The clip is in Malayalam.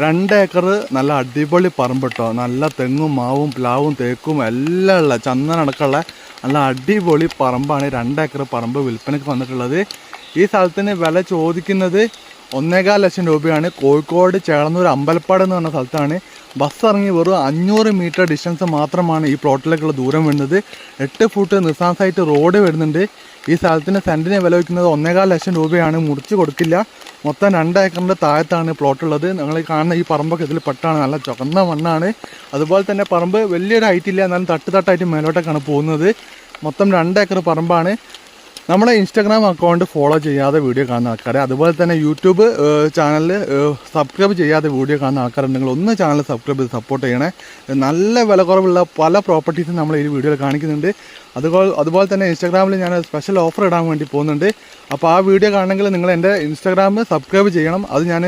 2 ഏക്കർ നല്ല അടിപൊളി പറമ്പ് കേട്ടോ. നല്ല തെങ്ങും മാവും പ്ലാവും തേക്കും എല്ലാം ഉള്ള ചന്ദനടക്കമുള്ള നല്ല അടിപൊളി പറമ്പാണ്. 2 ഏക്കർ പറമ്പ് വിൽപ്പനയ്ക്ക് വന്നിട്ടുള്ളത്. ഈ സ്ഥലത്തിന് വില ചോദിക്കുന്നത് 1.25 ലക്ഷം രൂപയാണ്. കോഴിക്കോട് ചേളന്നൂർ അമ്പലപ്പാട് എന്ന് പറഞ്ഞ സ്ഥലത്താണ്. ബസ് ഇറങ്ങി വെറും 500 മീറ്റർ ഡിസ്റ്റൻസ് മാത്രമാണ് ഈ പ്ലോട്ടിലേക്കുള്ള ദൂരം വരുന്നത്. 8 ഫുട്ട് നിസാൻ സൈറ്റ് റോഡ് വരുന്നുണ്ട്. ഈ സ്ഥലത്തിന് സെൻറ്റിന് വില വയ്ക്കുന്നത് 1.25 ലക്ഷം രൂപയാണ്. മുറിച്ച് കൊടുക്കില്ല. മൊത്തം 2 ഏക്കറിൻ്റെ താഴത്താണ് പ്ലോട്ടുള്ളത്. നിങ്ങൾ കാണുന്ന ഈ പറമ്പൊക്കെ ഇതിൽ പെട്ടാണ്. നല്ല ചുവന്ന മണ്ണാണ്. അതുപോലെ തന്നെ പറമ്പ് വലിയൊരു ഹൈറ്റ് ഇല്ല, എന്നാലും തട്ടായിട്ട് മേലോട്ടേക്കാണ് പോകുന്നത്. മൊത്തം 2 ഏക്കർ പറമ്പാണ്. നമ്മളെ ഇൻസ്റ്റാഗ്രാം അക്കൗണ്ട് ഫോളോ ചെയ്യാതെ വീഡിയോ കാണുന്ന ആൾക്കാരെ, അതുപോലെ തന്നെ യൂട്യൂബ് ചാനൽ സബ്സ്ക്രൈബ് ചെയ്യാതെ വീഡിയോ കാണുന്ന ആൾക്കാരുണ്ടെങ്കിൽ ഒന്ന് ചാനൽ സബ്സ്ക്രൈബ് ചെയ്ത് സപ്പോർട്ട് ചെയ്യണേ. നല്ല വില കുറവുള്ള പല പ്രോപ്പർട്ടീസും നമ്മൾ ഈ വീഡിയോയിൽ കാണിക്കുന്നുണ്ട്. അതുപോലെ തന്നെ ഇൻസ്റ്റാഗ്രാമിൽ ഞാൻ സ്പെഷ്യൽ ഓഫർ ഇടാൻ വേണ്ടി പോകുന്നുണ്ട്. അപ്പോൾ ആ വീഡിയോ കാണണമെങ്കിൽ നിങ്ങൾ എൻ്റെ ഇൻസ്റ്റാഗ്രാം സബ്സ്ക്രൈബ് ചെയ്യണം. അത് ഞാൻ